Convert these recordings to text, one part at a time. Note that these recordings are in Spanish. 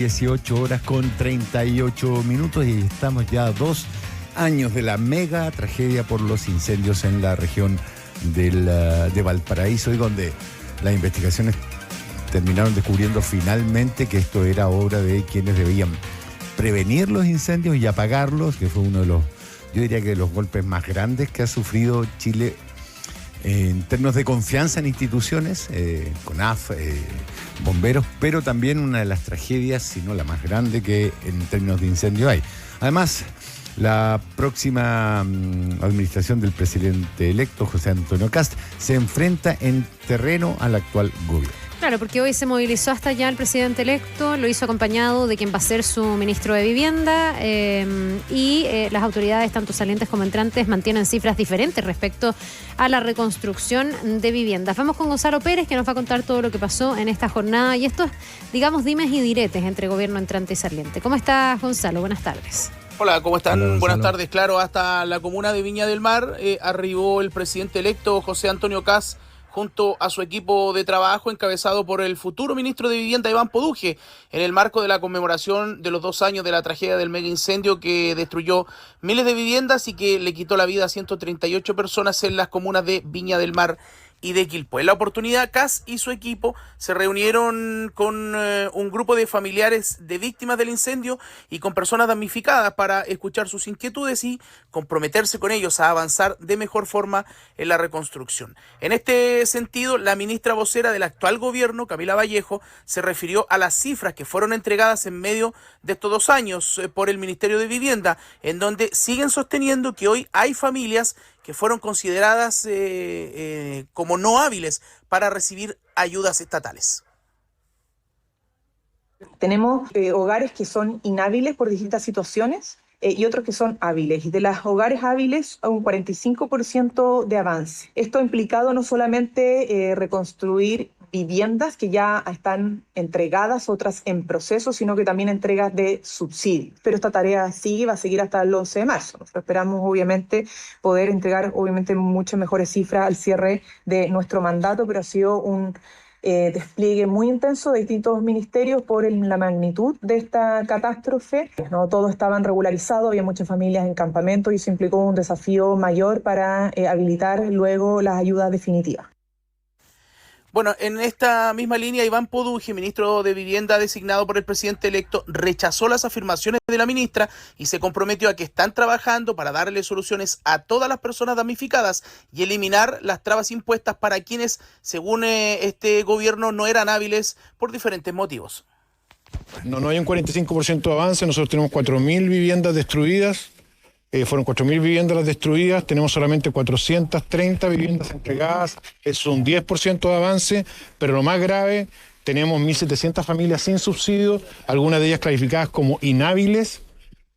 18:38 y estamos ya a 2 años de la mega tragedia por los incendios en la región de Valparaíso, y donde las investigaciones terminaron descubriendo finalmente que esto era obra de quienes debían prevenir los incendios y apagarlos, que fue uno de los, yo diría que de los golpes más grandes que ha sufrido Chile en términos de confianza en instituciones, CONAF, bomberos, pero también una de las tragedias, si no la más grande, que en términos de incendio hay. Además, la próxima administración del presidente electo, José Antonio Kast, se enfrenta en terreno al actual gobierno. Claro, porque hoy se movilizó hasta allá el presidente electo, lo hizo acompañado de quien va a ser su ministro de Vivienda, y las autoridades, tanto salientes como entrantes, mantienen cifras diferentes respecto a la reconstrucción de viviendas. Vamos con Gonzalo Pérez, que nos va a contar todo lo que pasó en esta jornada y estos, digamos, dimes y diretes entre gobierno entrante y saliente. ¿Cómo estás, Gonzalo? Buenas tardes. Hola, ¿cómo están? Hola, buenas tardes. Claro, hasta la comuna de Viña del Mar arribó el presidente electo José Antonio Kast junto a su equipo de trabajo encabezado por el futuro ministro de Vivienda, Iván Poduje, en el marco de la conmemoración de los 2 años de la tragedia del mega incendio que destruyó miles de viviendas y que le quitó la vida a 138 personas en las comunas de Viña del Mar y de Quilpué. En la oportunidad, Kast y su equipo se reunieron con un grupo de familiares de víctimas del incendio y con personas damnificadas para escuchar sus inquietudes y comprometerse con ellos a avanzar de mejor forma en la reconstrucción. En este sentido, la ministra vocera del actual gobierno, Camila Vallejo, se refirió a las cifras que fueron entregadas en medio de estos 2 años por el Ministerio de Vivienda, en donde siguen sosteniendo que hoy hay familias que fueron consideradas como no hábiles para recibir ayudas estatales. Tenemos hogares que son inhábiles por distintas situaciones y otros que son hábiles. Y de los hogares hábiles, un 45% de avance. Esto ha implicado no solamente reconstruir viviendas que ya están entregadas, otras en proceso, sino que también entregas de subsidio. Pero esta tarea sigue, va a seguir hasta el 11 de marzo. Nosotros esperamos, obviamente, poder entregar, muchas mejores cifras al cierre de nuestro mandato, pero ha sido un despliegue muy intenso de distintos ministerios por la magnitud de esta catástrofe. No todos estaban regularizados, había muchas familias en campamento y eso implicó un desafío mayor para habilitar luego las ayudas definitivas. Bueno, en esta misma línea, Iván Poduje, ministro de Vivienda designado por el presidente electo, rechazó las afirmaciones de la ministra y se comprometió a que están trabajando para darle soluciones a todas las personas damnificadas y eliminar las trabas impuestas para quienes, según este gobierno, no eran hábiles por diferentes motivos. No hay un 45% de avance, nosotros tenemos 4.000 viviendas destruidas. Fueron 4.000 viviendas las destruidas, tenemos solamente 430 viviendas entregadas, es un 10% de avance, pero lo más grave, tenemos 1.700 familias sin subsidio, algunas de ellas clasificadas como inhábiles,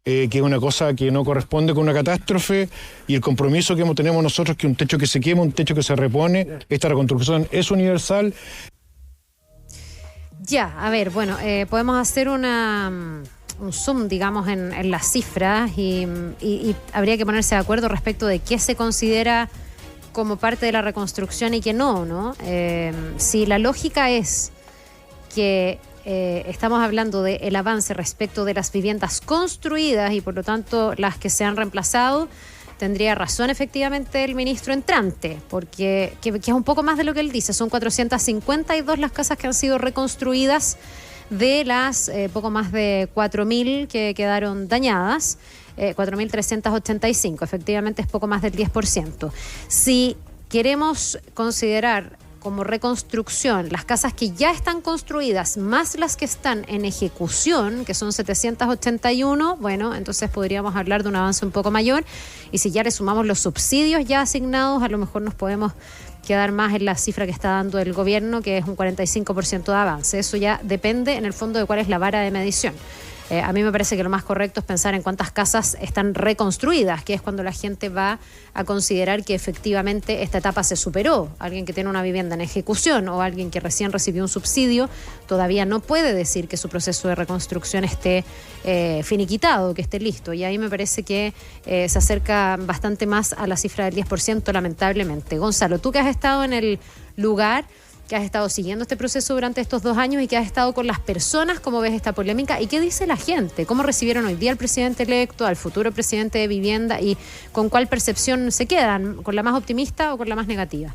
que es una cosa que no corresponde con una catástrofe, y el compromiso que tenemos nosotros, que un techo que se quema, un techo que se repone, esta reconstrucción es universal. Ya, a ver, bueno, podemos hacer un zoom, digamos, en las cifras y habría que ponerse de acuerdo respecto de qué se considera como parte de la reconstrucción y qué no. Si la lógica es que estamos hablando del avance respecto de las viviendas construidas y por lo tanto las que se han reemplazado, tendría razón efectivamente el ministro entrante, porque que es un poco más de lo que él dice, son 452 las casas que han sido reconstruidas de las poco más de 4.000 que quedaron dañadas, 4.385, efectivamente es poco más del 10%. Si queremos considerar como reconstrucción las casas que ya están construidas más las que están en ejecución, que son 781, bueno, entonces podríamos hablar de un avance un poco mayor, y si ya le sumamos los subsidios ya asignados, a lo mejor nos podemos quedar más en la cifra que está dando el gobierno, que es un 45% de avance. Eso ya depende, en el fondo, de cuál es la vara de medición. A mí me parece que lo más correcto es pensar en cuántas casas están reconstruidas, que es cuando la gente va a considerar que efectivamente esta etapa se superó. Alguien que tiene una vivienda en ejecución o alguien que recién recibió un subsidio todavía no puede decir que su proceso de reconstrucción esté finiquitado, que esté listo. Y ahí me parece que se acerca bastante más a la cifra del 10%, lamentablemente. Gonzalo, tú que has estado en el lugar, que has estado siguiendo este proceso durante estos 2 años y que has estado con las personas. ¿Cómo ves esta polémica? ¿Y qué dice la gente? ¿Cómo recibieron hoy día al presidente electo, al futuro presidente de Vivienda? ¿Y con cuál percepción se quedan? ¿Con la más optimista o con la más negativa?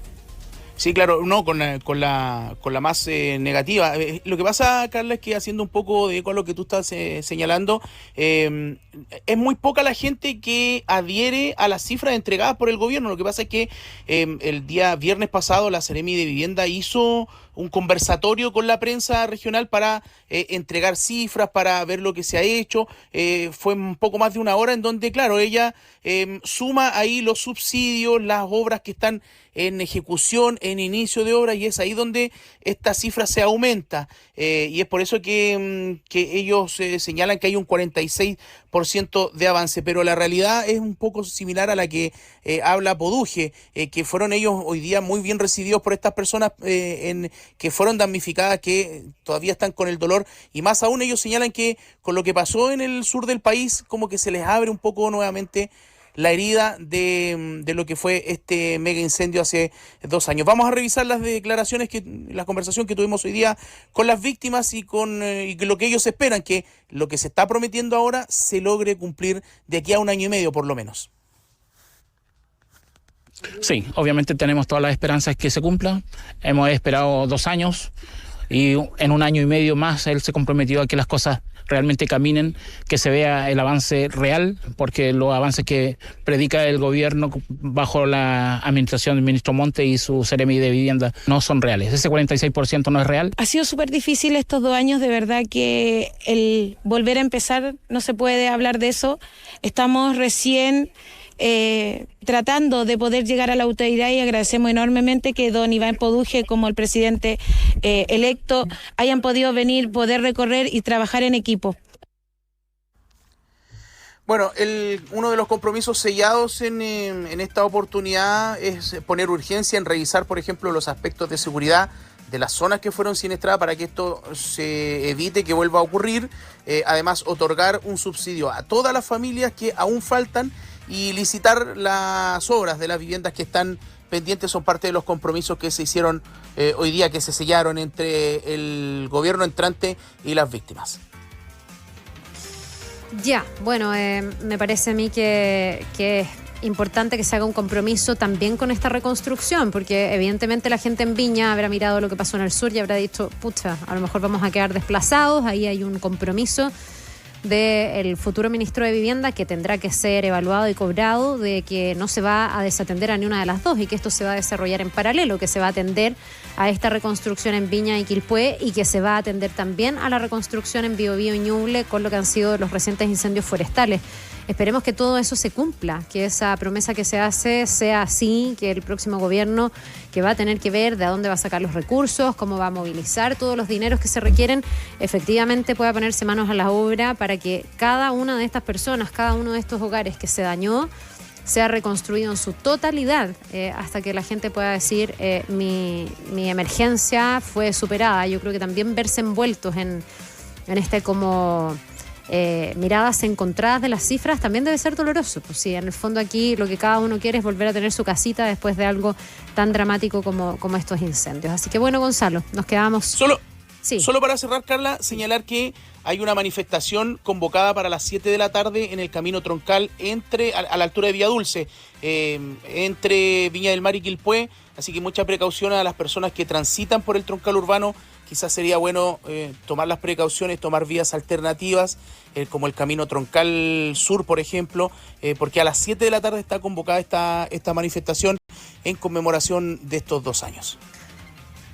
Sí, claro, no, con la más negativa. Lo que pasa, Carla, es que haciendo un poco de eco a lo que tú estás señalando, es muy poca la gente que adhiere a las cifras entregadas por el gobierno. Lo que pasa es que el día viernes pasado la Seremi de Vivienda hizo un conversatorio con la prensa regional para entregar cifras, para ver lo que se ha hecho. Fue un poco más de una hora en donde, claro, ella suma ahí los subsidios, las obras que están en ejecución, en inicio de obra, y es ahí donde esta cifra se aumenta. Y es por eso que ellos señalan que hay un 46% de avance, pero la realidad es un poco similar a la que habla Poduje, que fueron ellos hoy día muy bien recibidos por estas personas que fueron damnificadas, que todavía están con el dolor, y más aún ellos señalan que con lo que pasó en el sur del país, como que se les abre un poco nuevamente la herida de lo que fue este mega incendio hace 2 años. Vamos a revisar las declaraciones, la conversación que tuvimos hoy día con las víctimas y con lo que ellos esperan, que lo que se está prometiendo ahora se logre cumplir de aquí a 1 año y medio por lo menos. Sí, obviamente tenemos todas las esperanzas que se cumpla. Hemos esperado 2 años y en 1 año y medio más él se comprometió a que las cosas realmente caminen, que se vea el avance real, porque los avances que predica el gobierno bajo la administración del ministro Monte y su Seremi de Vivienda no son reales. Ese 46% no es real. Ha sido súper difícil estos 2 años, de verdad que el volver a empezar no se puede hablar de eso. Estamos recién tratando de poder llegar a la autoridad y agradecemos enormemente que don Iván Poduje, como el presidente electo, hayan podido venir, poder recorrer y trabajar en equipo. Bueno, uno de los compromisos sellados en esta oportunidad es poner urgencia en revisar, por ejemplo, los aspectos de seguridad de las zonas que fueron siniestradas para que esto se evite que vuelva a ocurrir. Además, otorgar un subsidio a todas las familias que aún faltan y licitar las obras de las viviendas que están pendientes. Son parte de los compromisos que se hicieron hoy día, que se sellaron entre el gobierno entrante y las víctimas. Ya, bueno, me parece a mí que es importante que se haga un compromiso también con esta reconstrucción, porque evidentemente la gente en Viña habrá mirado lo que pasó en el sur y habrá dicho, pucha, a lo mejor vamos a quedar desplazados. Ahí hay un compromiso del futuro ministro de Vivienda que tendrá que ser evaluado y cobrado, de que no se va a desatender a ni una de las dos y que esto se va a desarrollar en paralelo, que se va a atender a esta reconstrucción en Viña y Quilpué y que se va a atender también a la reconstrucción en Biobío y Ñuble con lo que han sido los recientes incendios forestales. Esperemos que todo eso se cumpla, que esa promesa que se hace sea así, que el próximo gobierno, que va a tener que ver de dónde va a sacar los recursos, cómo va a movilizar todos los dineros que se requieren, efectivamente pueda ponerse manos a la obra para que cada una de estas personas, cada uno de estos hogares que se dañó, sea reconstruido en su totalidad, hasta que la gente pueda decir mi emergencia fue superada. Yo creo que también verse envueltos en este como miradas encontradas de las cifras también debe ser doloroso. Pues sí, en el fondo aquí lo que cada uno quiere es volver a tener su casita después de algo tan dramático como estos incendios. Así que bueno, Gonzalo, nos quedamos... Solo para cerrar, Carla, señalar que hay una manifestación convocada para las 7 de la tarde en el camino troncal a la altura de Villa Dulce, entre Viña del Mar y Quilpué, así que mucha precaución a las personas que transitan por el troncal urbano. Quizás sería bueno tomar las precauciones, tomar vías alternativas, como el camino troncal sur, por ejemplo, porque a las 7 de la tarde está convocada esta manifestación en conmemoración de estos 2 años.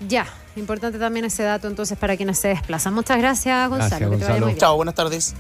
Ya, importante también ese dato entonces para quienes se desplazan. Muchas gracias, Gonzalo. Gracias, Gonzalo. Chao, buenas tardes.